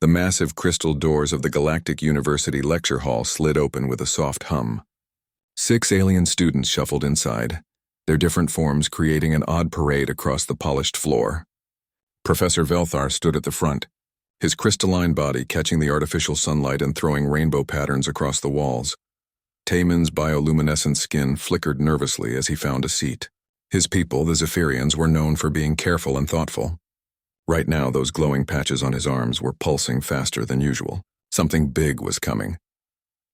The massive crystal doors of the Galactic University lecture hall slid open with a soft hum. 6 alien students shuffled inside, their different forms creating an odd parade across the polished floor. Professor Velthar stood at the front, his crystalline body catching the artificial sunlight and throwing rainbow patterns across the walls. Taemin's bioluminescent skin flickered nervously as he found a seat. His people, the Zephyrians, were known for being careful and thoughtful. Right now, those glowing patches on his arms were pulsing faster than usual. Something big was coming.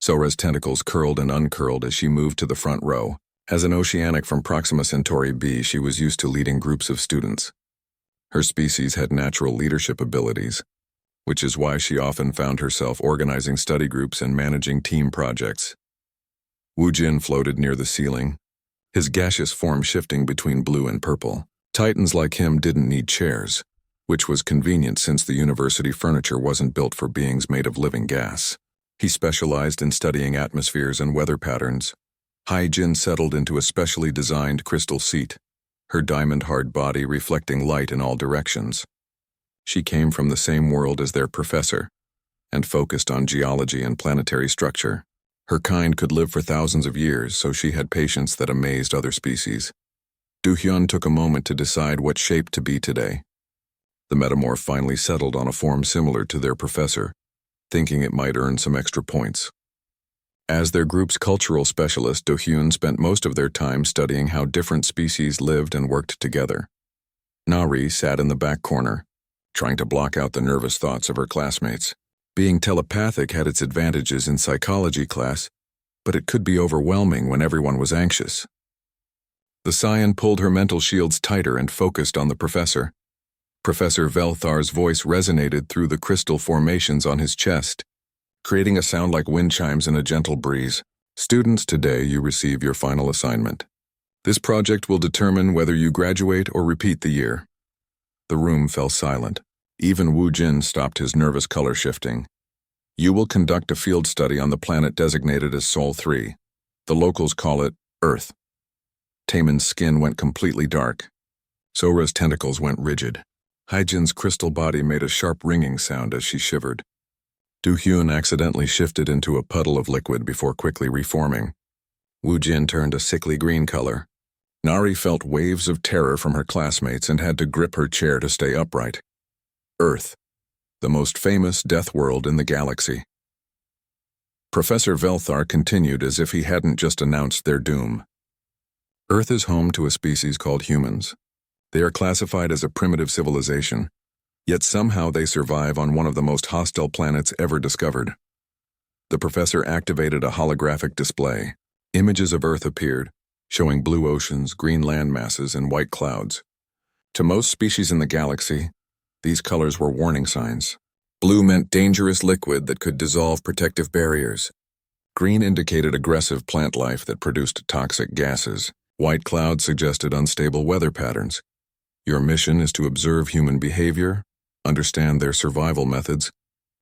Sora's tentacles curled and uncurled as she moved to the front row. As an oceanic from Proxima Centauri b, she was used to leading groups of students. Her species had natural leadership abilities, which is why she often found herself organizing study groups and managing team projects. Wu Jin floated near the ceiling, his gaseous form shifting between blue and purple. Titans like him didn't need chairs, which was convenient since the university furniture wasn't built for beings made of living gas. He specialized in studying atmospheres and weather patterns. Hai Jin settled into a specially designed crystal seat, her diamond-hard body reflecting light in all directions. She came from the same world as their professor, and focused on geology and planetary structure. Her kind could live for thousands of years, so she had patience that amazed other species. Du-hyun took a moment to decide what shape to be today. The metamorph finally settled on a form similar to their professor, thinking it might earn some extra points. As their group's cultural specialist, Do-hyun spent most of their time studying how different species lived and worked together. Nari sat in the back corner, trying to block out the nervous thoughts of her classmates. Being telepathic had its advantages in psychology class, but it could be overwhelming when everyone was anxious. The Scion pulled her mental shields tighter and focused on the professor. Professor Velthar's voice resonated through the crystal formations on his chest, creating a sound like wind chimes in a gentle breeze. Students, today you receive your final assignment. This project will determine whether you graduate or repeat the year. The room fell silent. Even Wu Jin stopped his nervous color shifting. You will conduct a field study on the planet designated as Sol 3. The locals call it Earth. Taemin's skin went completely dark. Sora's tentacles went rigid. Haijin's crystal body made a sharp ringing sound as she shivered. Du-hyun accidentally shifted into a puddle of liquid before quickly reforming. Wu Jin turned a sickly green color. Nari felt waves of terror from her classmates and had to grip her chair to stay upright. Earth, the most famous death world in the galaxy. Professor Velthar continued as if he hadn't just announced their doom. Earth is home to a species called humans. They are classified as a primitive civilization, yet somehow they survive on one of the most hostile planets ever discovered. The professor activated a holographic display. Images of Earth appeared, showing blue oceans, green land masses, and white clouds. To most species in the galaxy, these colors were warning signs. Blue meant dangerous liquid that could dissolve protective barriers. Green indicated aggressive plant life that produced toxic gases. White clouds suggested unstable weather patterns. Your mission is to observe human behavior, understand their survival methods,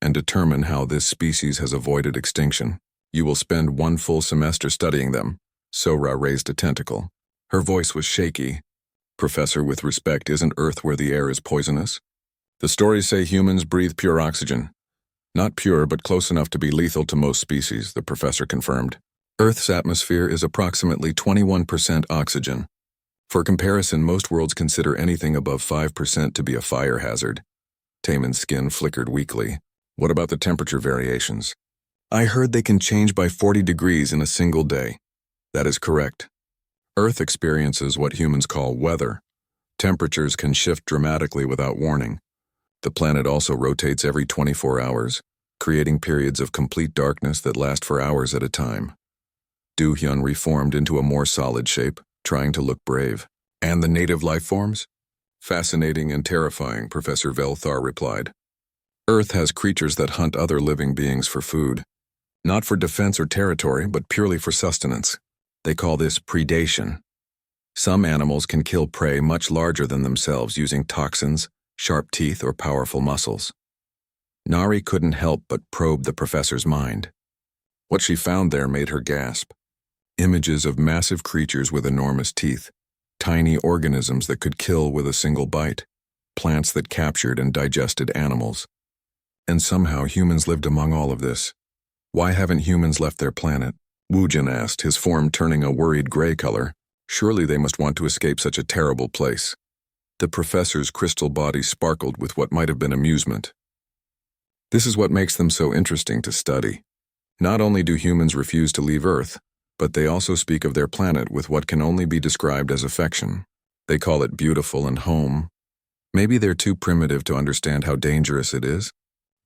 and determine how this species has avoided extinction. You will spend 1 full semester studying them. Sora raised a tentacle. Her voice was shaky. Professor, with respect, isn't Earth where the air is poisonous? The stories say humans breathe pure oxygen. Not pure, but close enough to be lethal to most species, the professor confirmed. Earth's atmosphere is approximately 21% oxygen. For comparison, most worlds consider anything above 5% to be a fire hazard. Taemin's skin flickered weakly. What about the temperature variations? I heard they can change by 40 degrees in a single day. That is correct. Earth experiences what humans call weather. Temperatures can shift dramatically without warning. The planet also rotates every 24 hours, creating periods of complete darkness that last for hours at a time. Du-hyun reformed into a more solid shape, trying to look brave. And the native life forms? Fascinating and terrifying, Professor Velthar replied. Earth has creatures that hunt other living beings for food. Not for defense or territory, but purely for sustenance. They call this predation. Some animals can kill prey much larger than themselves using toxins, sharp teeth, or powerful muscles. Nari couldn't help but probe the professor's mind. What she found there made her gasp. Images of massive creatures with enormous teeth, tiny organisms that could kill with a single bite, plants that captured and digested animals. And somehow humans lived among all of this. Why haven't humans left their planet? Wu Jin asked, his form turning a worried gray color. Surely they must want to escape such a terrible place. The professor's crystal body sparkled with what might have been amusement. This is what makes them so interesting to study. Not only do humans refuse to leave Earth, but they also speak of their planet with what can only be described as affection. They call it beautiful and home. Maybe they're too primitive to understand how dangerous it is,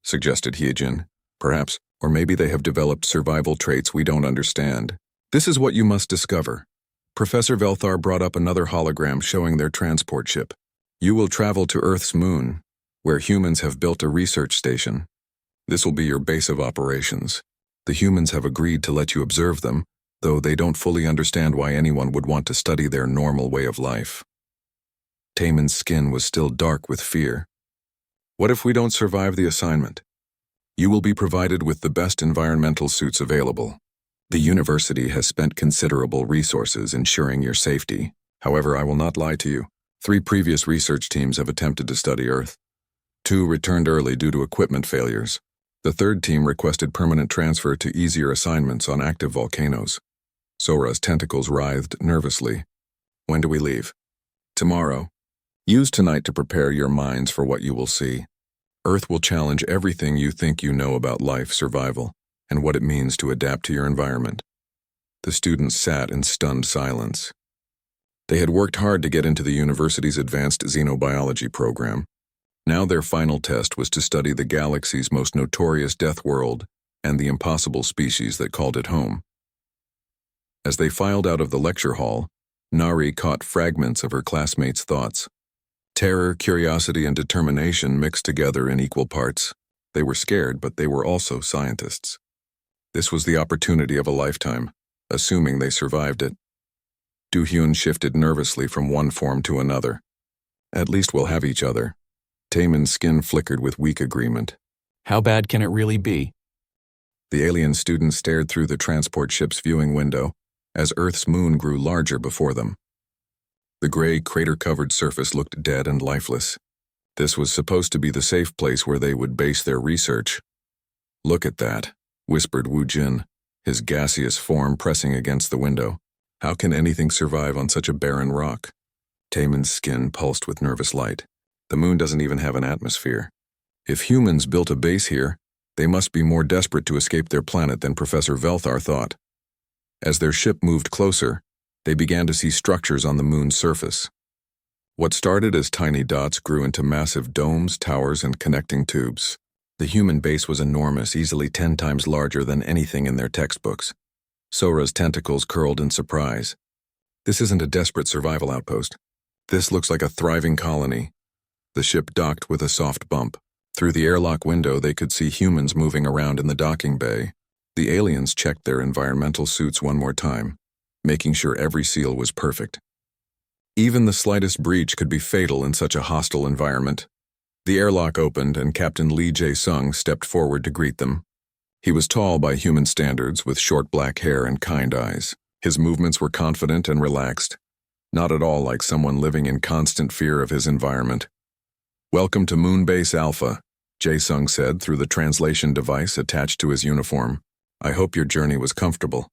suggested Hyejin. Perhaps, or maybe they have developed survival traits we don't understand. This is what you must discover. Professor Velthar brought up another hologram showing their transport ship. You will travel to Earth's moon, where humans have built a research station. This will be your base of operations. The humans have agreed to let you observe them, though they don't fully understand why anyone would want to study their normal way of life. Taemin's skin was still dark with fear. What if we don't survive the assignment? You will be provided with the best environmental suits available. The university has spent considerable resources ensuring your safety. However, I will not lie to you. 3 previous research teams have attempted to study Earth. 2 returned early due to equipment failures. The 3rd team requested permanent transfer to easier assignments on active volcanoes. Sora's tentacles writhed nervously. When do we leave? Tomorrow. Use tonight to prepare your minds for what you will see. Earth will challenge everything you think you know about life, survival, and what it means to adapt to your environment. The students sat in stunned silence. They had worked hard to get into the university's advanced xenobiology program. Now their final test was to study the galaxy's most notorious Deathworld and the impossible species that called it home. As they filed out of the lecture hall, Nari caught fragments of her classmates' thoughts. Terror, curiosity, and determination mixed together in equal parts. They were scared, but they were also scientists. This was the opportunity of a lifetime, assuming they survived it. Do-hyun shifted nervously from one form to another. At least we'll have each other. Taemin's skin flickered with weak agreement. How bad can it really be? The alien students stared through the transport ship's viewing window as Earth's moon grew larger before them. The gray, crater-covered surface looked dead and lifeless. This was supposed to be the safe place where they would base their research. Look at that, whispered Wu Jin, his gaseous form pressing against the window. How can anything survive on such a barren rock? Taemin's skin pulsed with nervous light. The moon doesn't even have an atmosphere. If humans built a base here, they must be more desperate to escape their planet than Professor Velthar thought. As their ship moved closer, they began to see structures on the moon's surface. What started as tiny dots grew into massive domes, towers, and connecting tubes. The human base was enormous, easily 10 times larger than anything in their textbooks. Sora's tentacles curled in surprise. This isn't a desperate survival outpost. This looks like a thriving colony. The ship docked with a soft bump. Through the airlock window, they could see humans moving around in the docking bay. The aliens checked their environmental suits one more time, making sure every seal was perfect. Even the slightest breach could be fatal in such a hostile environment. The airlock opened and Captain Lee Jae-sung stepped forward to greet them. He was tall by human standards, with short black hair and kind eyes. His movements were confident and relaxed, not at all like someone living in constant fear of his environment. "Welcome to Moonbase Alpha," Jae-sung said through the translation device attached to his uniform. "I hope your journey was comfortable."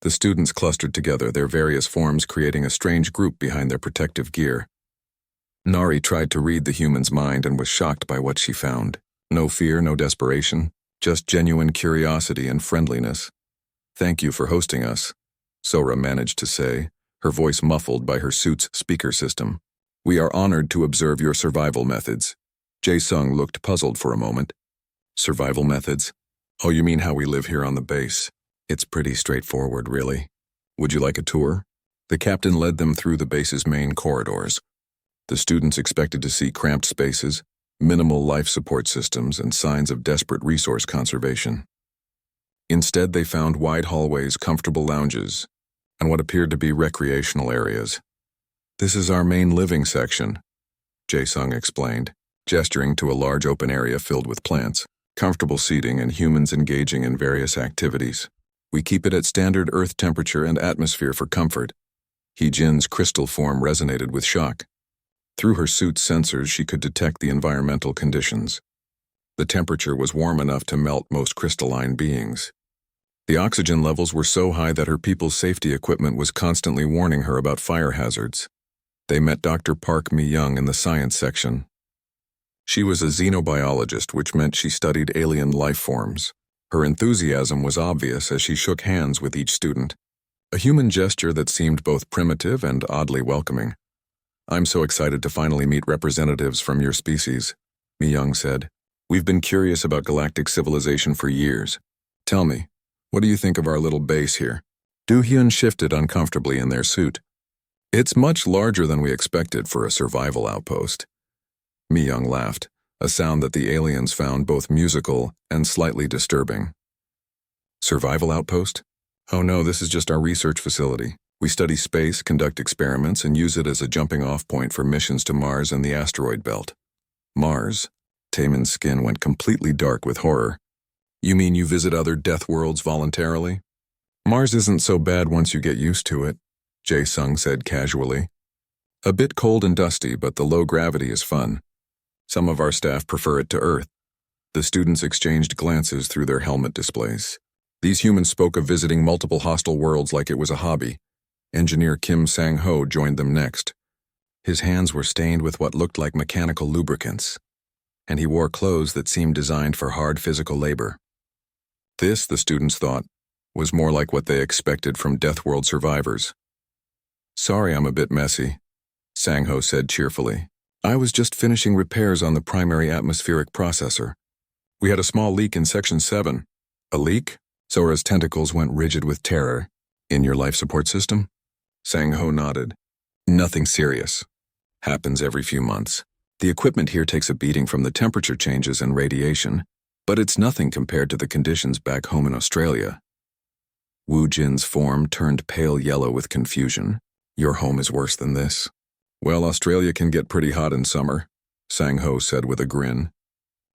The students clustered together, their various forms creating a strange group behind their protective gear. Nari tried to read the human's mind and was shocked by what she found. No fear, no desperation, just genuine curiosity and friendliness. "Thank you for hosting us," Sora managed to say, her voice muffled by her suit's speaker system. "We are honored to observe your survival methods." Jae-sung looked puzzled for a moment. "Survival methods? Oh, you mean how we live here on the base? It's pretty straightforward, really. Would you like a tour?" The captain led them through the base's main corridors. The students expected to see cramped spaces, minimal life support systems, and signs of desperate resource conservation. Instead, they found wide hallways, comfortable lounges, and what appeared to be recreational areas. "This is our main living section," Jae-sung explained, gesturing to a large open area filled with plants, comfortable seating, and humans engaging in various activities. "We keep it at standard Earth temperature and atmosphere for comfort." Hee-jin's crystal form resonated with shock. Through her suit's sensors, she could detect the environmental conditions. The temperature was warm enough to melt most crystalline beings. The oxygen levels were so high that her people's safety equipment was constantly warning her about fire hazards. They met Dr. Park Mi-young in the science section. She was a xenobiologist, which meant she studied alien life forms. Her enthusiasm was obvious as she shook hands with each student, a human gesture that seemed both primitive and oddly welcoming. "I'm so excited to finally meet representatives from your species," Mi-young said. "We've been curious about galactic civilization for years. Tell me, what do you think of our little base here?" Do-hyun shifted uncomfortably in their suit. "It's much larger than we expected for a survival outpost." Mi-young laughed, a sound that the aliens found both musical and slightly disturbing. "Survival outpost? Oh no, this is just our research facility. We study space, conduct experiments, and use it as a jumping-off point for missions to Mars and the asteroid belt." "Mars?" Taemin's skin went completely dark with horror. "You mean you visit other death worlds voluntarily?" "Mars isn't so bad once you get used to it," Jae-sung said casually. "A bit cold and dusty, but the low gravity is fun. Some of our staff prefer it to Earth." The students exchanged glances through their helmet displays. These humans spoke of visiting multiple hostile worlds like it was a hobby. Engineer Kim Sang-ho joined them next. His hands were stained with what looked like mechanical lubricants, and he wore clothes that seemed designed for hard physical labor. This, the students thought, was more like what they expected from Deathworld survivors. "Sorry I'm a bit messy," Sang-ho said cheerfully. "I was just finishing repairs on the primary atmospheric processor. We had a small leak in Section 7. "A leak?" Sora's tentacles went rigid with terror. "In your life support system?" Sang-ho nodded. "Nothing serious. Happens every few months. The equipment here takes a beating from the temperature changes and radiation, but it's nothing compared to the conditions back home in Australia." Wu Jin's form turned pale yellow with confusion. "Your home is worse than this." "Well, Australia can get pretty hot in summer," Sang-ho said with a grin.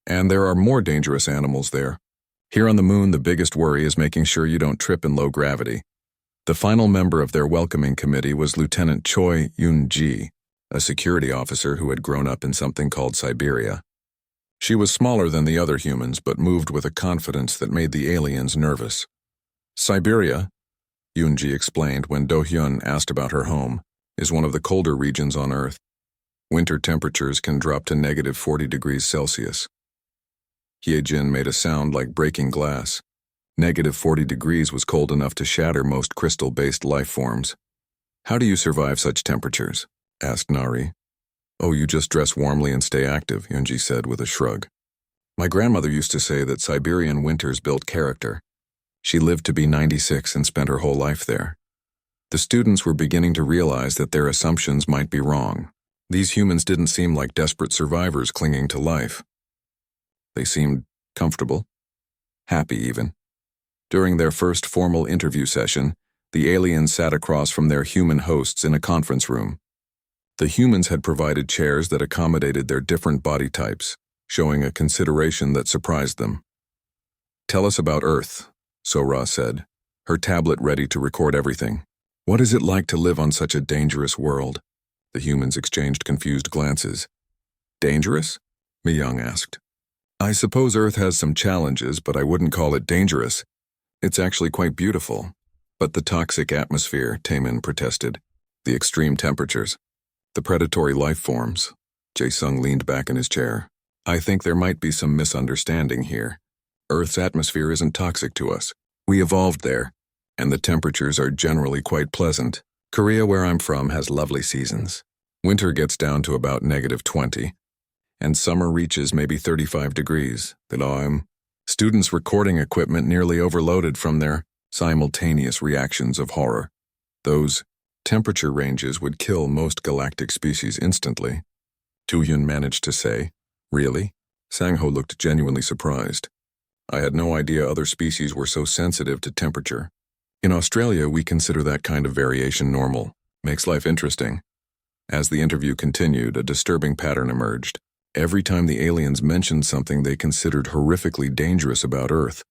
"And there are more dangerous animals there. Here on the moon, the biggest worry is making sure you don't trip in low gravity." The final member of their welcoming committee was Lieutenant Choi Yoon-ji, a security officer who had grown up in something called Siberia. She was smaller than the other humans, but moved with a confidence that made the aliens nervous. "Siberia," Yoon-ji explained when Do-hyun asked about her home, "is one of the colder regions on Earth. Winter temperatures can drop to -40 degrees Celsius." Hye-jin made a sound like breaking glass. -40 degrees was cold enough to shatter most crystal-based life forms. "How do you survive such temperatures?" asked Nari. "Oh, you just dress warmly and stay active," Yoon-ji said with a shrug. "My grandmother used to say that Siberian winters built character. She lived to be 96 and spent her whole life there." The students were beginning to realize that their assumptions might be wrong. These humans didn't seem like desperate survivors clinging to life. They seemed comfortable, happy even. During their first formal interview session, the aliens sat across from their human hosts in a conference room. The humans had provided chairs that accommodated their different body types, showing a consideration that surprised them. "Tell us about Earth," Sora said, her tablet ready to record everything. "What is it like to live on such a dangerous world?" The humans exchanged confused glances. "Dangerous?" Mi-young asked. "I suppose Earth has some challenges, but I wouldn't call it dangerous. It's actually quite beautiful." "But the toxic atmosphere," Taemin protested. "The extreme temperatures. The predatory life forms." Jae-sung leaned back in his chair. "I think there might be some misunderstanding here. Earth's atmosphere isn't toxic to us. We evolved there, and the temperatures are generally quite pleasant. Korea, where I'm from, has lovely seasons. Winter gets down to about -20, and summer reaches maybe 35 degrees. Students' recording equipment nearly overloaded from their simultaneous reactions of horror. Those temperature ranges would kill most galactic species instantly. Do-hyun managed to say, "Really?" Sang-ho looked genuinely surprised. "I had no idea other species were so sensitive to temperature. In Australia, we consider that kind of variation normal. Makes life interesting." As the interview continued, a disturbing pattern emerged. Every time the aliens mentioned something they considered horrifically dangerous about Earth,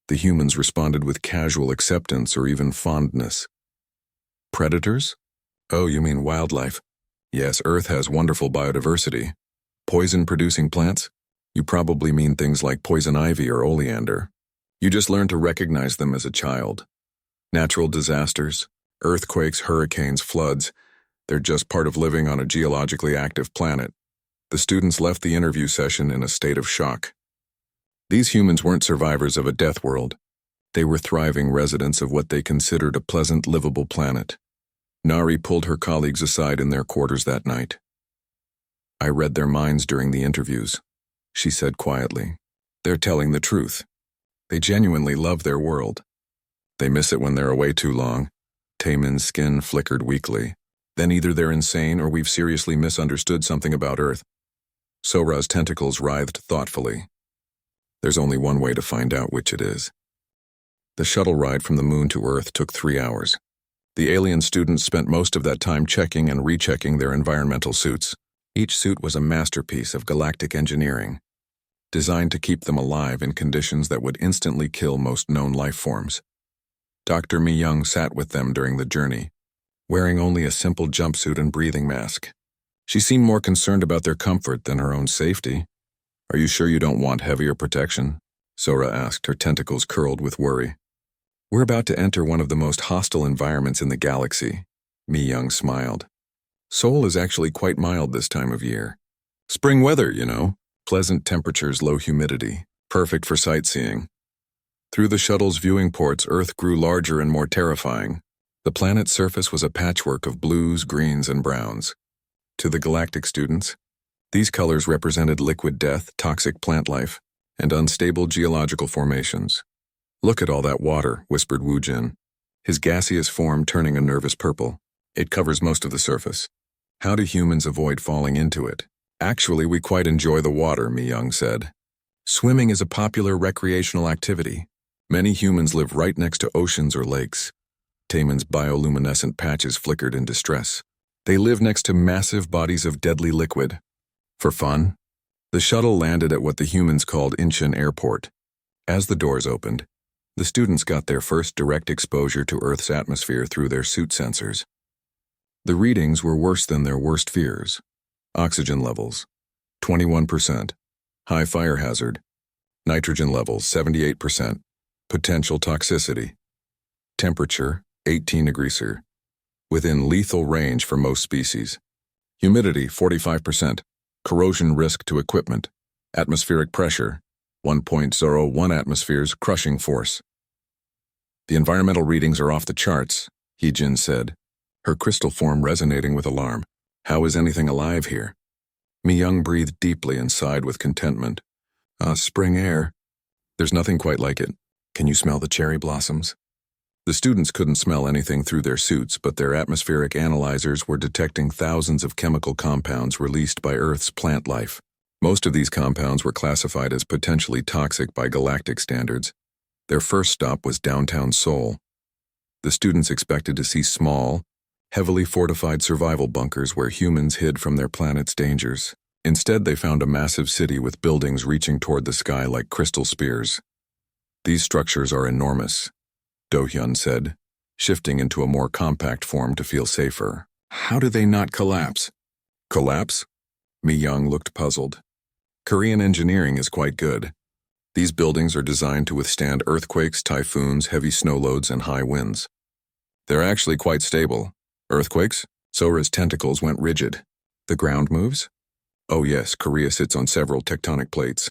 the humans responded with casual acceptance or even fondness. "Predators? Oh, you mean wildlife. Yes, Earth has wonderful biodiversity. Poison-producing plants? You probably mean things like poison ivy or oleander. You just learn to recognize them as a child. Natural disasters, earthquakes, hurricanes, floods, they're just part of living on a geologically active planet. The students left the interview session in a state of shock. These humans weren't survivors of a death world. They were thriving residents of what they considered a pleasant, livable planet. Nari pulled her colleagues aside in their quarters that night. I read their minds during the interviews, she said quietly. They're telling the truth. They genuinely love their world. They miss it when they're away too long. Taemin's skin flickered weakly. Then either they're insane or we've seriously misunderstood something about Earth. Sora's tentacles writhed thoughtfully. There's only one way to find out which it is. The shuttle ride from the moon to Earth took 3 hours. The alien students spent most of that time checking and rechecking their environmental suits. Each suit was a masterpiece of galactic engineering, designed to keep them alive in conditions that would instantly kill most known life forms. Dr. Mi-young sat with them during the journey, wearing only a simple jumpsuit and breathing mask. She seemed more concerned about their comfort than her own safety. Are you sure you don't want heavier protection? Sora asked, her tentacles curled with worry. We're about to enter one of the most hostile environments in the galaxy. Mi-young smiled. Seoul is actually quite mild this time of year. Spring weather, you know. Pleasant temperatures, low humidity. Perfect for sightseeing. Through the shuttle's viewing ports, Earth grew larger and more terrifying. The planet's surface was a patchwork of blues, greens, and browns. To the galactic students, these colors represented liquid death, toxic plant life, and unstable geological formations. Look at all that water, whispered Wu Jin, his gaseous form turning a nervous purple. It covers most of the surface. How do humans avoid falling into it? Actually, we quite enjoy the water, Mi-young said. Swimming is a popular recreational activity. Many humans live right next to oceans or lakes. Taemin's bioluminescent patches flickered in distress. They live next to massive bodies of deadly liquid. For fun, the shuttle landed at what the humans called Incheon Airport. As the doors opened, the students got their first direct exposure to Earth's atmosphere through their suit sensors. The readings were worse than their worst fears. Oxygen levels, 21%. High fire hazard. Nitrogen levels, 78%. Potential toxicity. Temperature, 18 degrees C. Within lethal range for most species. Humidity, 45%. Corrosion risk to equipment. Atmospheric pressure, 1.01 atmospheres, crushing force. The environmental readings are off the charts, Hee-jin said, her crystal form resonating with alarm. How is anything alive here? Mi-young breathed deeply and sighed with contentment. Spring air. There's nothing quite like it. Can you smell the cherry blossoms? The students couldn't smell anything through their suits, but their atmospheric analyzers were detecting thousands of chemical compounds released by Earth's plant life. Most of these compounds were classified as potentially toxic by galactic standards. Their first stop was downtown Seoul. The students expected to see small, heavily fortified survival bunkers where humans hid from their planet's dangers. Instead, they found a massive city with buildings reaching toward the sky like crystal spears. These structures are enormous, Do-hyun said, shifting into a more compact form to feel safer. How do they not collapse? Collapse? Mi-young looked puzzled. Korean engineering is quite good. These buildings are designed to withstand earthquakes, typhoons, heavy snow loads, and high winds. They're actually quite stable. Earthquakes? Sora's tentacles went rigid. The ground moves? Oh yes, Korea sits on several tectonic plates.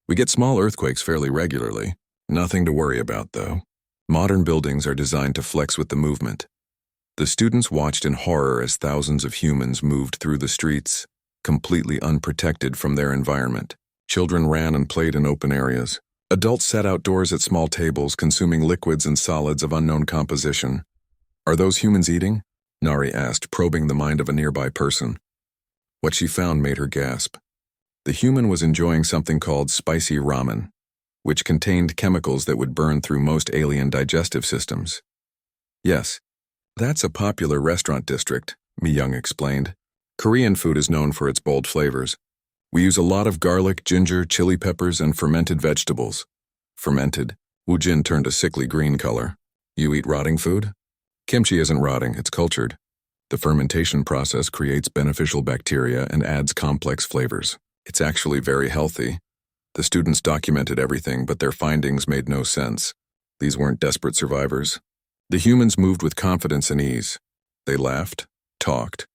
We get small earthquakes fairly regularly. Nothing to worry about, though. Modern buildings are designed to flex with the movement. The students watched in horror as thousands of humans moved through the streets, completely unprotected from their environment. Children ran and played in open areas. Adults sat outdoors at small tables, consuming liquids and solids of unknown composition. Are those humans eating? Nari asked, probing the mind of a nearby person. What she found made her gasp. The human was enjoying something called spicy ramen, which contained chemicals that would burn through most alien digestive systems. Yes, that's a popular restaurant district, Mi-young explained. Korean food is known for its bold flavors. We use a lot of garlic, ginger, chili peppers, and fermented vegetables. Fermented? Wu Jin turned a sickly green color. You eat rotting food? Kimchi isn't rotting, it's cultured. The fermentation process creates beneficial bacteria and adds complex flavors. It's actually very healthy. The students documented everything, but their findings made no sense. These weren't desperate survivors. The humans moved with confidence and ease. They laughed, talked,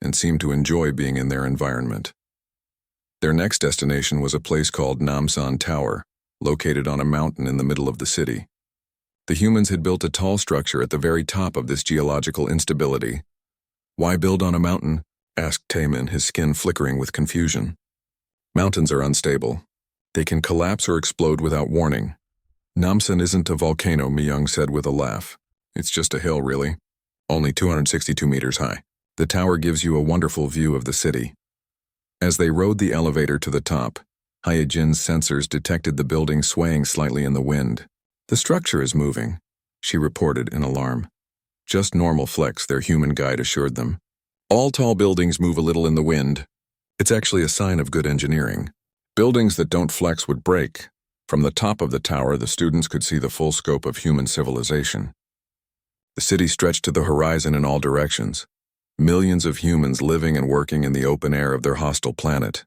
and seemed to enjoy being in their environment. Their next destination was a place called Namsan Tower, located on a mountain in the middle of the city. The humans had built a tall structure at the very top of this geological instability. "Why build on a mountain?" asked Taemin, his skin flickering with confusion. "Mountains are unstable. They can collapse or explode without warning." "Namsan isn't a volcano," Myung said with a laugh. "It's just a hill, really. Only 262 meters high. The tower gives you a wonderful view of the city." As they rode the elevator to the top, Hyejin's sensors detected the building swaying slightly in the wind. "The structure is moving," she reported in alarm. "Just normal flex," their human guide assured them. "All tall buildings move a little in the wind. It's actually a sign of good engineering. Buildings that don't flex would break." From the top of the tower, the students could see the full scope of human civilization. The city stretched to the horizon in all directions. Millions of humans living and working in the open air of their hostile planet.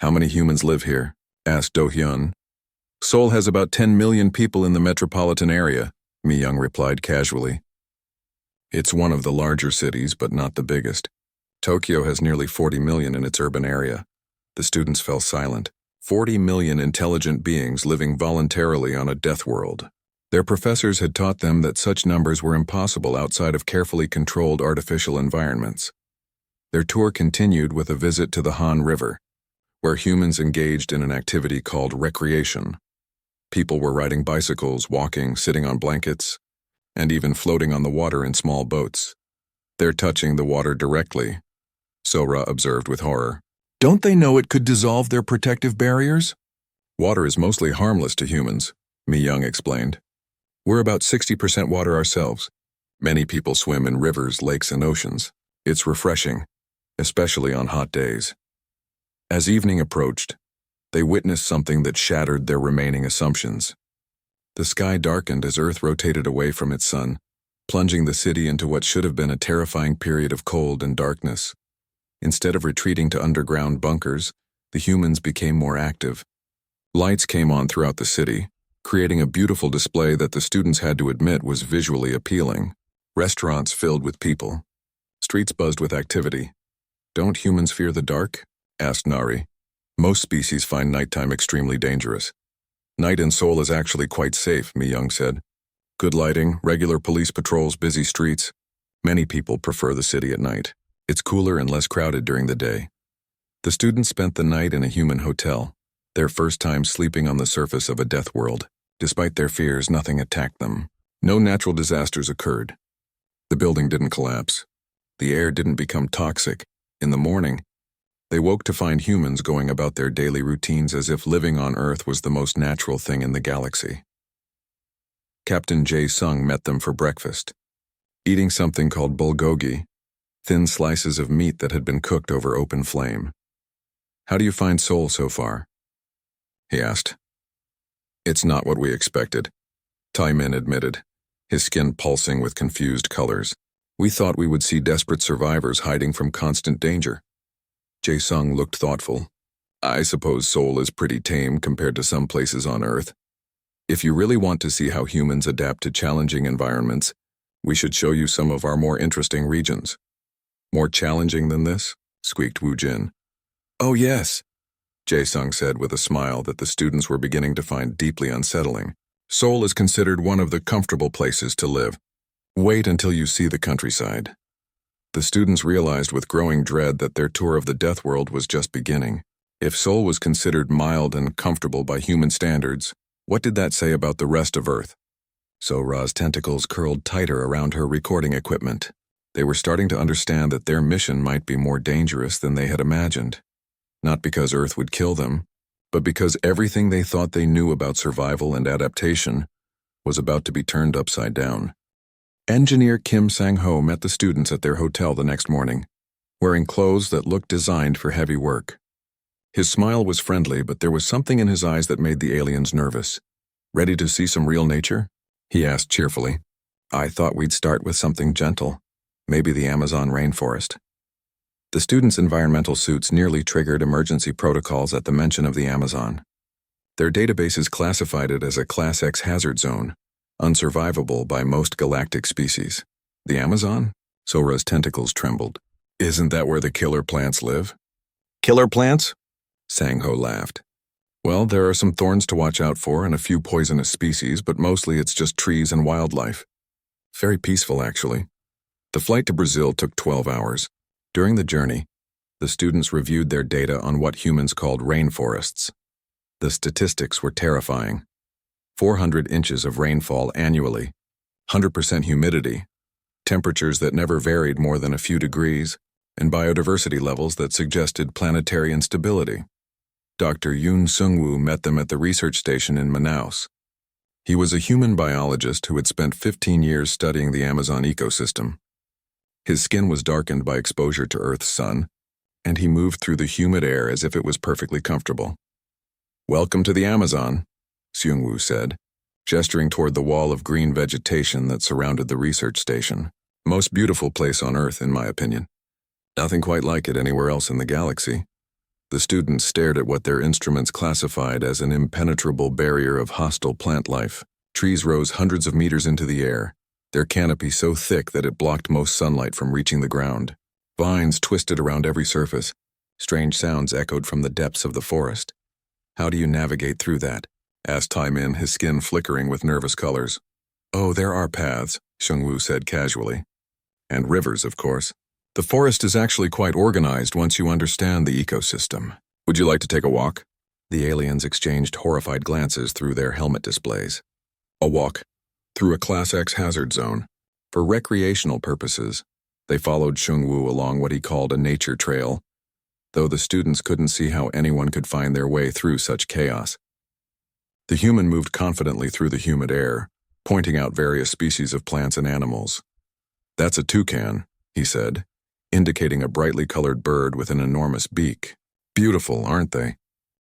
"How many humans live here?" asked Do-hyun. "Seoul has about 10 million people in the metropolitan area," Mi-young replied casually. "It's one of the larger cities, but not the biggest. Tokyo has nearly 40 million in its urban area." The students fell silent. 40 million intelligent beings living voluntarily on a death world. Their professors had taught them that such numbers were impossible outside of carefully controlled artificial environments. Their tour continued with a visit to the Han River, where humans engaged in an activity called recreation. People were riding bicycles, walking, sitting on blankets, and even floating on the water in small boats. "They're touching the water directly," Sora observed with horror. "Don't they know it could dissolve their protective barriers?" "Water is mostly harmless to humans," Mi-young explained. "We're about 60% water ourselves. Many people swim in rivers, lakes, and oceans. It's refreshing, especially on hot days." As evening approached, they witnessed something that shattered their remaining assumptions. The sky darkened as Earth rotated away from its sun, plunging the city into what should have been a terrifying period of cold and darkness. Instead of retreating to underground bunkers, the humans became more active. Lights came on throughout the city, creating a beautiful display that the students had to admit was visually appealing. Restaurants filled with people. Streets buzzed with activity. "Don't humans fear the dark?" asked Nari. "Most species find nighttime extremely dangerous." "Night in Seoul is actually quite safe," Mi-young said. "Good lighting, regular police patrols, busy streets. Many people prefer the city at night. It's cooler and less crowded during the day." The students spent the night in a human hotel, their first time sleeping on the surface of a death world. Despite their fears, nothing attacked them. No natural disasters occurred. The building didn't collapse. The air didn't become toxic. In the morning, they woke to find humans going about their daily routines as if living on Earth was the most natural thing in the galaxy. Captain Jae-sung met them for breakfast, eating something called bulgogi, thin slices of meat that had been cooked over open flame. "How do you find Seoul so far?" he asked. "It's not what we expected," Taemin admitted, his skin pulsing with confused colors. "We thought we would see desperate survivors hiding from constant danger." Jae-sung looked thoughtful. "I suppose Seoul is pretty tame compared to some places on Earth. If you really want to see how humans adapt to challenging environments, we should show you some of our more interesting regions." "More challenging than this?" squeaked Woo Jin. "Oh yes," Jae-sung said with a smile that the students were beginning to find deeply unsettling. "Seoul is considered one of the comfortable places to live. Wait until you see the countryside." The students realized with growing dread that their tour of the death world was just beginning. If Seoul was considered mild and comfortable by human standards, what did that say about the rest of Earth? Sora's tentacles curled tighter around her recording equipment. They were starting to understand that their mission might be more dangerous than they had imagined. Not because Earth would kill them, but because everything they thought they knew about survival and adaptation was about to be turned upside down. Engineer Kim Sang-ho met the students at their hotel the next morning, wearing clothes that looked designed for heavy work. His smile was friendly, but there was something in his eyes that made the aliens nervous. "Ready to see some real nature?" he asked cheerfully. "I thought we'd start with something gentle, maybe the Amazon rainforest." The students' environmental suits nearly triggered emergency protocols at the mention of the Amazon. Their databases classified it as a Class X hazard zone, unsurvivable by most galactic species. The Amazon? Sora's tentacles trembled. Isn't that where the killer plants live? Killer plants? Sang-Ho laughed. Well, there are some thorns to watch out for and a few poisonous species, but mostly it's just trees and wildlife. Very peaceful, actually. The flight to Brazil took 12 hours. During the journey, the students reviewed their data on what humans called rainforests. The statistics were terrifying. 400 inches of rainfall annually, 100% humidity, temperatures that never varied more than a few degrees, and biodiversity levels that suggested planetary instability. Dr. Yoon Sung-woo met them at the research station in Manaus. He was a human biologist who had spent 15 years studying the Amazon ecosystem. His skin was darkened by exposure to Earth's sun, and he moved through the humid air as if it was perfectly comfortable. "Welcome to the Amazon," Seung-woo said, gesturing toward the wall of green vegetation that surrounded the research station. Most beautiful place on Earth, in my opinion. Nothing quite like it anywhere else in the galaxy. The students stared at what their instruments classified as an impenetrable barrier of hostile plant life. Trees rose hundreds of meters into the air, their canopy so thick that it blocked most sunlight from reaching the ground. Vines twisted around every surface. Strange sounds echoed from the depths of the forest. "How do you navigate through that?" asked Tai-min, his skin flickering with nervous colors. "Oh, there are paths," Seung-woo said casually. "And rivers, of course. The forest is actually quite organized once you understand the ecosystem. Would you like to take a walk?" The aliens exchanged horrified glances through their helmet displays. A walk through a Class X hazard zone. For recreational purposes, they followed Seung-woo along what he called a nature trail, though the students couldn't see how anyone could find their way through such chaos. The human moved confidently through the humid air, pointing out various species of plants and animals. "That's a toucan," he said, indicating a brightly colored bird with an enormous beak. "Beautiful, aren't they?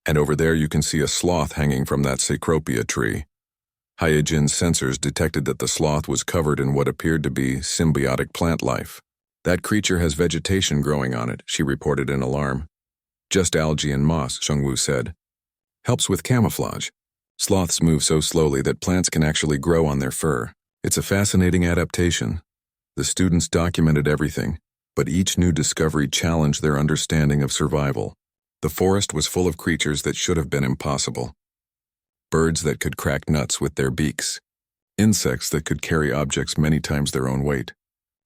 And over there you can see a sloth hanging from that cecropia tree." Hyojin's sensors detected that the sloth was covered in what appeared to be symbiotic plant life. "That creature has vegetation growing on it," she reported in alarm. "Just algae and moss," Seung-woo said. "Helps with camouflage. Sloths move so slowly that plants can actually grow on their fur. It's a fascinating adaptation." The students documented everything, but each new discovery challenged their understanding of survival. The forest was full of creatures that should have been impossible. Birds that could crack nuts with their beaks. Insects that could carry objects many times their own weight.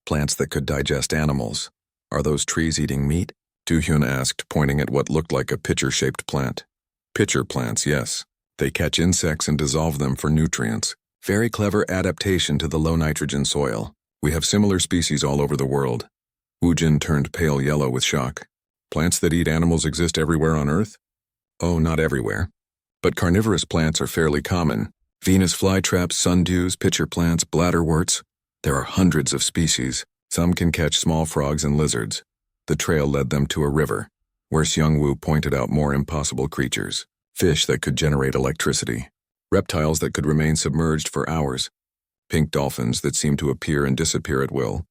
Plants that could digest animals. "Are those trees eating meat?" Do-hyun asked, pointing at what looked like a pitcher-shaped plant. "Pitcher plants, yes. They catch insects and dissolve them for nutrients. Very clever adaptation to the low-nitrogen soil. We have similar species all over the world." Woojin turned pale yellow with shock. "Plants that eat animals exist everywhere on Earth?" "Oh, not everywhere. But carnivorous plants are fairly common. Venus flytraps, sundews, pitcher plants, bladderworts. There are hundreds of species. Some can catch small frogs and lizards." The trail led them to a river, where Seung-woo pointed out more impossible creatures. Fish that could generate electricity. Reptiles that could remain submerged for hours. Pink dolphins that seemed to appear and disappear at will.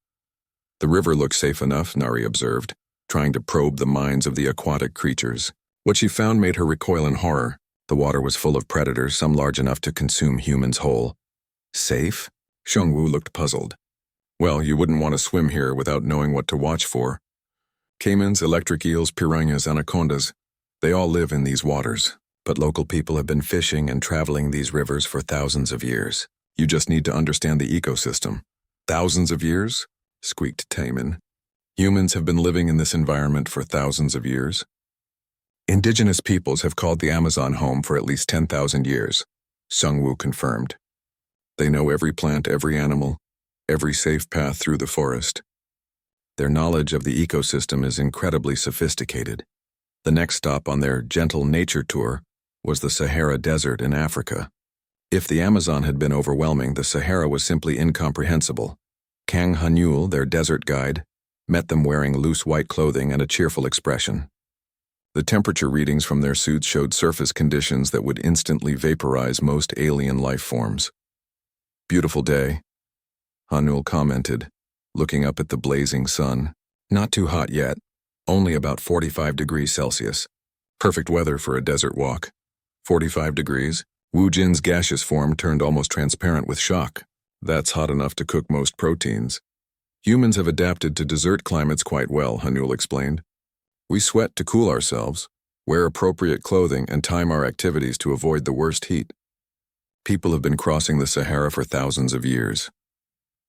The river looked safe enough, Nari observed, trying to probe the minds of the aquatic creatures. What she found made her recoil in horror. The water was full of predators, some large enough to consume humans whole. "Safe?" Seung-woo looked puzzled. "Well, you wouldn't want to swim here without knowing what to watch for. Caimans, electric eels, piranhas, anacondas, they all live in these waters. But local people have been fishing and traveling these rivers for thousands of years. You just need to understand the ecosystem." "Thousands of years?" squeaked Taemin. "Humans have been living in this environment for thousands of years. Indigenous peoples have called the Amazon home for at least 10,000 years, Seung-woo confirmed. They know every plant, every animal, every safe path through the forest. Their knowledge of the ecosystem is incredibly sophisticated." The next stop on their gentle nature tour was the Sahara Desert in Africa. If the Amazon had been overwhelming, the Sahara was simply incomprehensible. Kang Hanyul, their desert guide, met them wearing loose white clothing and a cheerful expression. The temperature readings from their suits showed surface conditions that would instantly vaporize most alien life forms. "Beautiful day," Hanyul commented, looking up at the blazing sun. "Not too hot yet, only about 45 degrees Celsius. Perfect weather for a desert walk." 45 degrees. Wu Jin's gaseous form turned almost transparent with shock. That's hot enough to cook most proteins. Humans have adapted to desert climates quite well, Hanul explained. We sweat to cool ourselves, wear appropriate clothing, and time our activities to avoid the worst heat. People have been crossing the Sahara for thousands of years.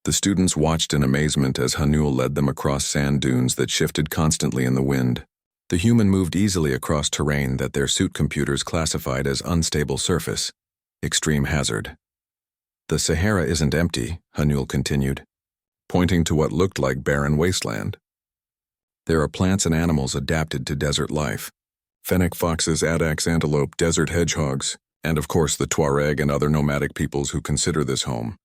The students watched in amazement as Hanul led them across sand dunes that shifted constantly in the wind. The human moved easily across terrain that their suit computers classified as unstable surface, extreme hazard. The Sahara isn't empty, Hanul continued, pointing to what looked like barren wasteland. There are plants and animals adapted to desert life. Fennec foxes, addax antelope, desert hedgehogs, and of course the Tuareg and other nomadic peoples who consider this home.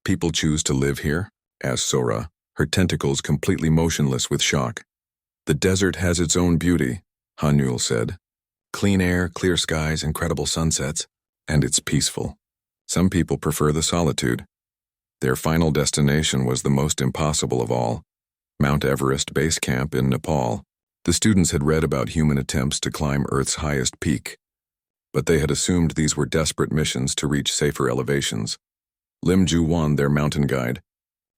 People choose to live here? Asked Sora, her tentacles completely motionless with shock. The desert has its own beauty, Hanul said. Clean air, clear skies, incredible sunsets, and it's peaceful. Some people prefer the solitude. Their final destination was the most impossible of all, Mount Everest Base Camp in Nepal. The students had read about human attempts to climb Earth's highest peak, but they had assumed these were desperate missions to reach safer elevations. Lim Ju-won, their mountain guide,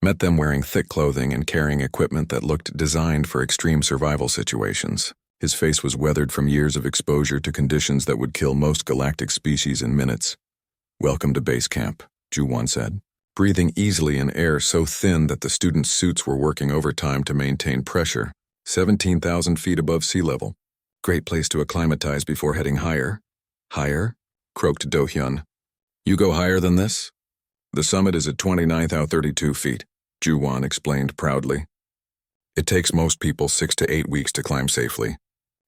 met them wearing thick clothing and carrying equipment that looked designed for extreme survival situations. His face was weathered from years of exposure to conditions that would kill most galactic species in minutes. Welcome to base camp, Ju-won said, breathing easily in air so thin that the students' suits were working overtime to maintain pressure. 17,000 feet above sea level. Great place to acclimatize before heading higher. Higher? Croaked Do-hyun. You go higher than this? The summit is at 29,032 feet, Ju-won explained proudly. It takes most people 6 to 8 weeks to climb safely.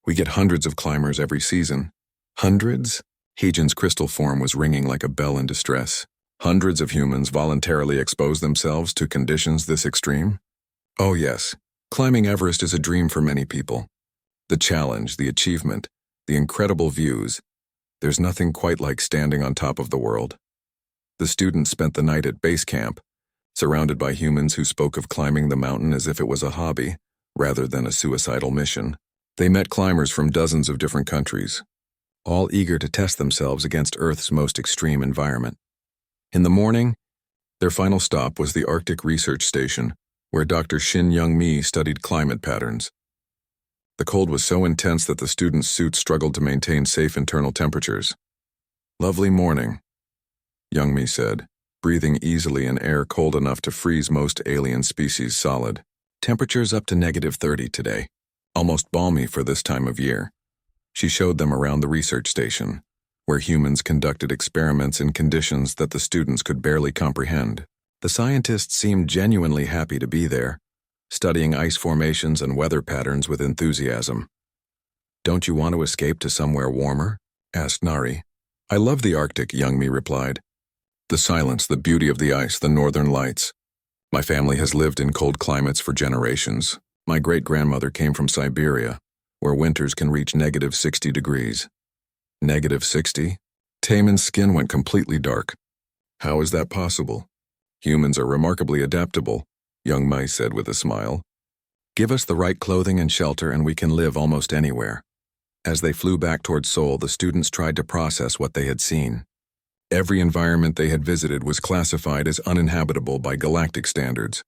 We get hundreds of climbers every season. Hundreds? Heejin's crystal form was ringing like a bell in distress. Hundreds of humans voluntarily expose themselves to conditions this extreme? Oh yes, climbing Everest is a dream for many people. The challenge, the achievement, the incredible views. There's nothing quite like standing on top of the world. The students spent the night at base camp, surrounded by humans who spoke of climbing the mountain as if it was a hobby, rather than a suicidal mission. They met climbers from dozens of different countries, all eager to test themselves against Earth's most extreme environment. In the morning, their final stop was the Arctic Research Station, where Dr. Shin Young-mi studied climate patterns. The cold was so intense that the students' suits struggled to maintain safe internal temperatures. Lovely morning, Young-mi said, breathing easily in air cold enough to freeze most alien species solid. Temperatures up to -30 today, almost balmy for this time of year. She showed them around the research station, where humans conducted experiments in conditions that the students could barely comprehend. The scientists seemed genuinely happy to be there, studying ice formations and weather patterns with enthusiasm. Don't you want to escape to somewhere warmer? Asked Nari. I love the Arctic, Young-mi replied. The silence, the beauty of the ice, the northern lights. My family has lived in cold climates for generations. My great-grandmother came from Siberia, where winters can reach -60 degrees. -60? Taemin's skin went completely dark. How is that possible? Humans are remarkably adaptable, Young-mi said with a smile. Give us the right clothing and shelter and we can live almost anywhere. As they flew back toward Seoul, the students tried to process what they had seen. Every environment they had visited was classified as uninhabitable by galactic standards.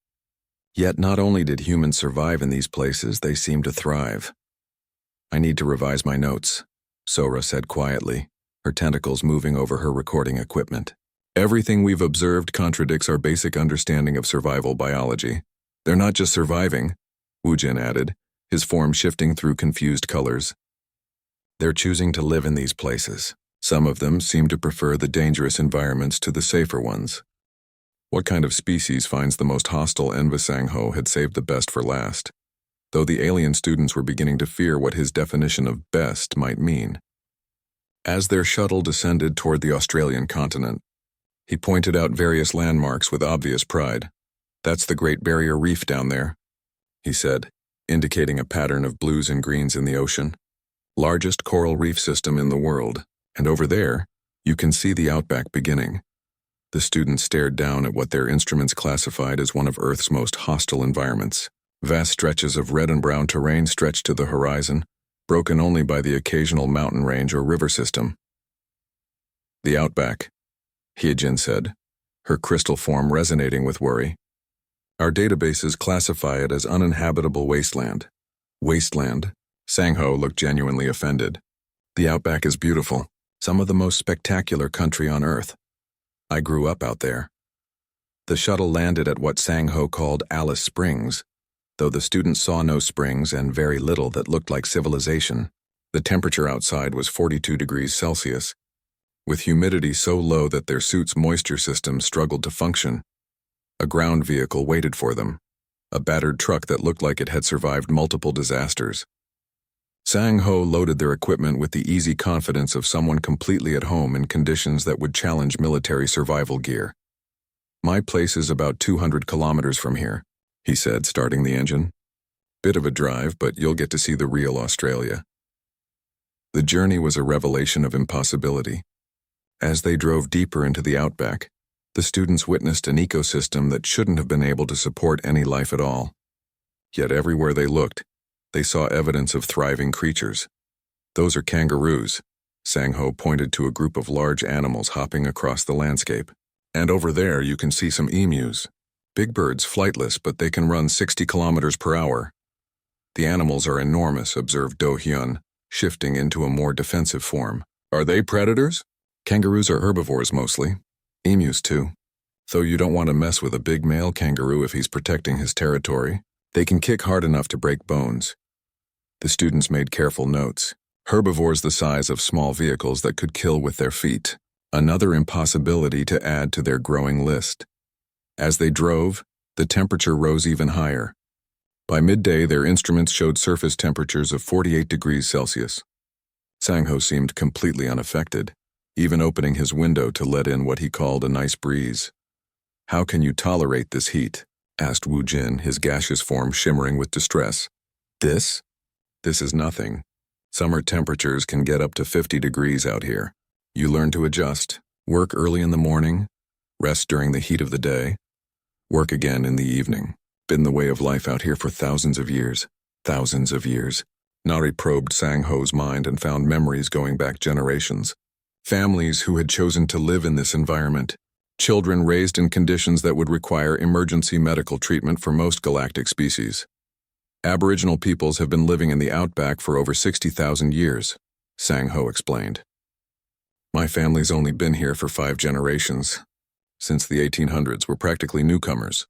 Yet not only did humans survive in these places, they seemed to thrive. I need to revise my notes, Sora said quietly, her tentacles moving over her recording equipment. Everything we've observed contradicts our basic understanding of survival biology. They're not just surviving, Wu Jin added, his form shifting through confused colors. They're choosing to live in these places. Some of them seem to prefer the dangerous environments to the safer ones. What kind of species finds the most hostile? Enva Sang-ho had saved the best for last, though the alien students were beginning to fear what his definition of best might mean. As their shuttle descended toward the Australian continent, he pointed out various landmarks with obvious pride. That's the Great Barrier Reef down there, he said, indicating a pattern of blues and greens in the ocean. Largest coral reef system in the world, and over there, you can see the outback beginning. The students stared down at what their instruments classified as one of Earth's most hostile environments. Vast stretches of red and brown terrain stretched to the horizon, broken only by the occasional mountain range or river system. The outback, Hyejin said, her crystal form resonating with worry. Our databases classify it as uninhabitable wasteland. Wasteland? Sangho looked genuinely offended. The outback is beautiful, some of the most spectacular country on Earth. I grew up out there. The shuttle landed at what Sangho called Alice Springs, though the students saw no springs and very little that looked like civilization. The temperature outside was 42 degrees Celsius, with humidity so low that their suits' moisture systems struggled to function. A ground vehicle waited for them, a battered truck that looked like it had survived multiple disasters. Sang-ho loaded their equipment with the easy confidence of someone completely at home in conditions that would challenge military survival gear. My place is about 200 kilometers from here, he said, starting the engine. Bit of a drive, but you'll get to see the real Australia. The journey was a revelation of impossibility. As they drove deeper into the outback, the students witnessed an ecosystem that shouldn't have been able to support any life at all. Yet everywhere they looked, they saw evidence of thriving creatures. Those are kangaroos. Sang-ho pointed to a group of large animals hopping across the landscape. And over there you can see some emus. Big birds, flightless, but they can run 60 kilometers per hour. The animals are enormous, observed Do-hyun, shifting into a more defensive form. Are they predators? Kangaroos are herbivores mostly. Emus too. Though you don't want to mess with a big male kangaroo if he's protecting his territory. They can kick hard enough to break bones. The students made careful notes. Herbivores the size of small vehicles that could kill with their feet. Another impossibility to add to their growing list. As they drove, the temperature rose even higher. By midday, their instruments showed surface temperatures of 48 degrees Celsius. Sang-ho seemed completely unaffected, even opening his window to let in what he called a nice breeze. How can you tolerate this heat? Asked Wu Jin, his gaseous form shimmering with distress. This is nothing. Summer temperatures can get up to 50 degrees out here. You learn to adjust, work early in the morning, rest during the heat of the day, work again in the evening. Been the way of life out here for thousands of years. Thousands of years. Nari probed Sang-ho's mind and found memories going back generations. Families who had chosen to live in this environment. Children raised in conditions that would require emergency medical treatment for most galactic species. Aboriginal peoples have been living in the outback for over 60,000 years, Sang-ho explained. My family's only been here for 5 generations. Since the 1800s, we're practically newcomers.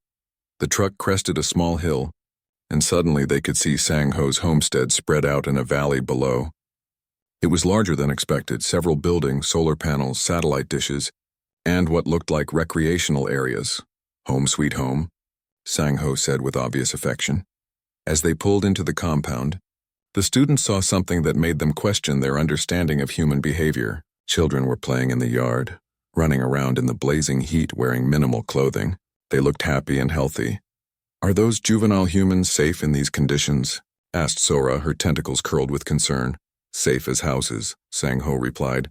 The truck crested a small hill, and suddenly they could see Sang-ho's homestead spread out in a valley below. It was larger than expected, several buildings, solar panels, satellite dishes, and what looked like recreational areas. Home sweet home, Sang-ho said with obvious affection. As they pulled into the compound, the students saw something that made them question their understanding of human behavior. Children were playing in the yard, running around in the blazing heat wearing minimal clothing. They looked happy and healthy. Are those juvenile humans safe in these conditions? Asked Sora, her tentacles curled with concern. Safe as houses, Sang-ho replied.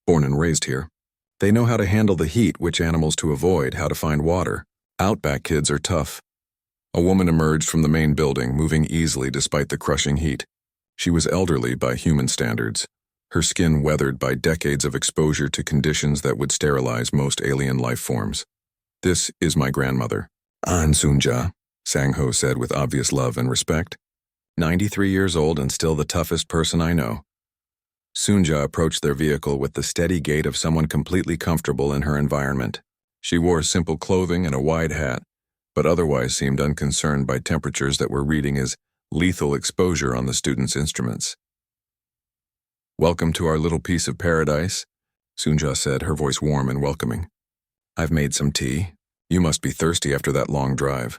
Born and raised here. They know how to handle the heat, which animals to avoid, how to find water. Outback kids are tough. A woman emerged from the main building, moving easily despite the crushing heat. She was elderly by human standards, her skin weathered by decades of exposure to conditions that would sterilize most alien life forms. This is my grandmother. An Sunja, Sang-ho said with obvious love and respect. 93 years old and still the toughest person I know. Sunja approached their vehicle with the steady gait of someone completely comfortable in her environment. She wore simple clothing and a wide hat, but otherwise seemed unconcerned by temperatures that were reading as lethal exposure on the students' instruments. Welcome to our little piece of paradise, Sunja said, her voice warm and welcoming. I've made some tea. You must be thirsty after that long drive.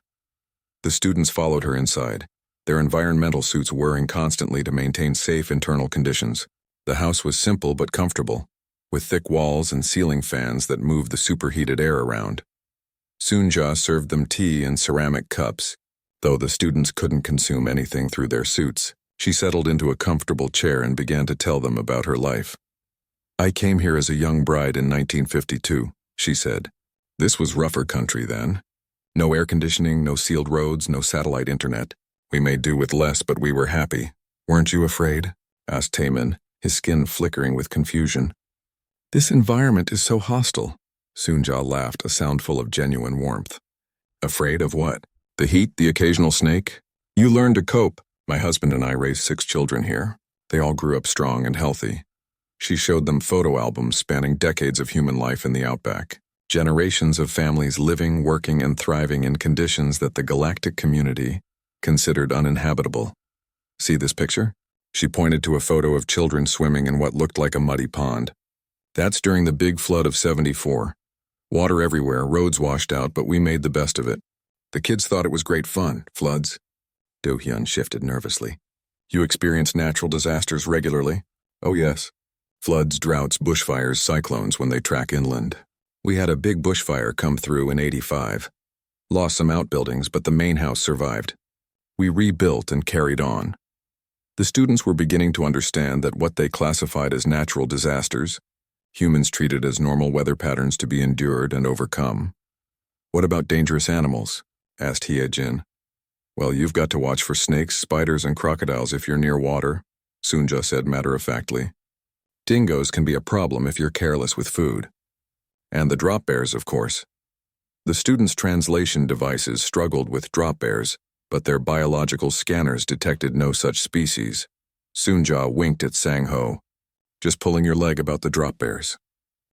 The students followed her inside, their environmental suits whirring constantly to maintain safe internal conditions. The house was simple but comfortable, with thick walls and ceiling fans that moved the superheated air around. Sunja served them tea in ceramic cups. Though the students couldn't consume anything through their suits, she settled into a comfortable chair and began to tell them about her life. I came here as a young bride in 1952, she said. This was rougher country then. No air conditioning, no sealed roads, no satellite internet. We made do with less, but we were happy. Weren't you afraid? Asked Taemin, his skin flickering with confusion. This environment is so hostile. Soonja laughed, a sound full of genuine warmth. Afraid of what? The heat, the occasional snake? You learn to cope. My husband and I raised 6 children here. They all grew up strong and healthy. She showed them photo albums spanning decades of human life in the outback. Generations of families living, working, and thriving in conditions that the galactic community considered uninhabitable. See this picture? She pointed to a photo of children swimming in what looked like a muddy pond. That's during the big flood of '74. Water everywhere, roads washed out, but we made the best of it. The kids thought it was great fun. Floods? Do-hyun shifted nervously. You experience natural disasters regularly? Oh yes. Floods, droughts, bushfires, cyclones when they track inland. We had a big bushfire come through in '85. Lost some outbuildings, but the main house survived. We rebuilt and carried on. The students were beginning to understand that what they classified as natural disasters, humans treated as normal weather patterns to be endured and overcome. What about dangerous animals? Asked Hyejin. Well, you've got to watch for snakes, spiders, and crocodiles if you're near water, Soonja said matter-of-factly. Dingoes can be a problem if you're careless with food. And the drop bears, of course. The students' translation devices struggled with drop bears, but their biological scanners detected no such species. Soonja winked at Sang-ho. Just pulling your leg about the drop bears.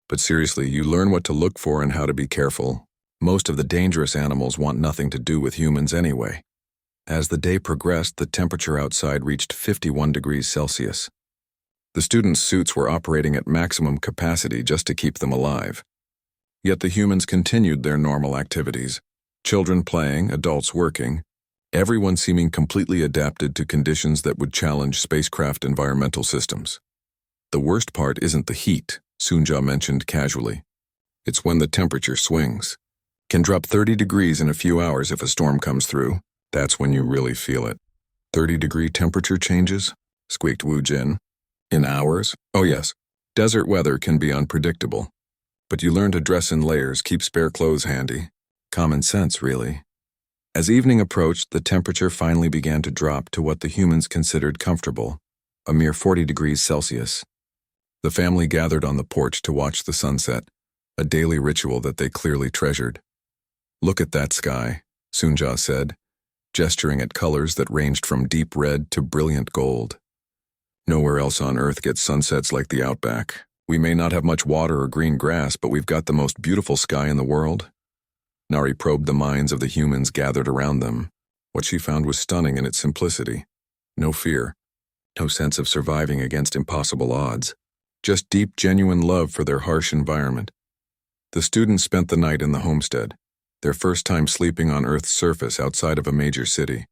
But seriously, you learn what to look for and how to be careful. Most of the dangerous animals want nothing to do with humans anyway. As the day progressed, the temperature outside reached 51 degrees Celsius. The students' suits were operating at maximum capacity just to keep them alive. Yet the humans continued their normal activities. Children playing, adults working, everyone seeming completely adapted to conditions that would challenge spacecraft environmental systems. The worst part isn't the heat, Soonja mentioned casually. It's when the temperature swings. Can drop 30 degrees in a few hours if a storm comes through. That's when you really feel it. 30-degree temperature changes? Squeaked Woo Jin. In hours? Oh yes. Desert weather can be unpredictable. But you learn to dress in layers, keep spare clothes handy. Common sense, really. As evening approached, the temperature finally began to drop to what the humans considered comfortable, a mere 40 degrees Celsius. The family gathered on the porch to watch the sunset, a daily ritual that they clearly treasured. Look at that sky, Soonja said, gesturing at colors that ranged from deep red to brilliant gold. Nowhere else on Earth gets sunsets like the outback. We may not have much water or green grass, but we've got the most beautiful sky in the world. Nari probed the minds of the humans gathered around them. What she found was stunning in its simplicity. No fear. No sense of surviving against impossible odds. Just deep, genuine love for their harsh environment. The students spent the night in the homestead, their first time sleeping on Earth's surface outside of a major city.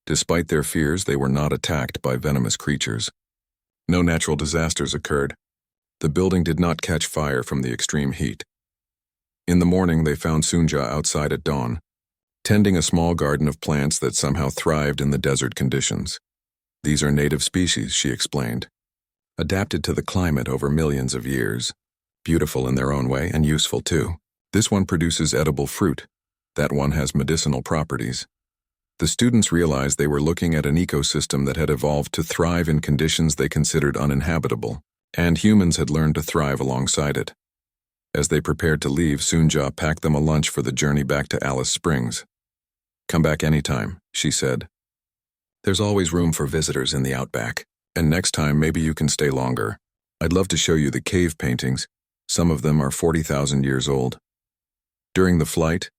Despite their fears, they were not attacked by venomous creatures. No natural disasters occurred. The building did not catch fire from the extreme heat. In the morning, they found Soonja outside at dawn, tending a small garden of plants that somehow thrived in the desert conditions. These are native species, she explained, adapted to the climate over millions of years, beautiful in their own way and useful too. This one produces edible fruit. That one has medicinal properties. The students realized they were looking at an ecosystem that had evolved to thrive in conditions they considered uninhabitable, and humans had learned to thrive alongside it. As they prepared to leave, Soonja packed them a lunch for the journey back to Alice Springs. Come back anytime, she said. There's always room for visitors in the outback, and next time maybe you can stay longer. I'd love to show you the cave paintings. Some of them are 40,000 years old. During the flight,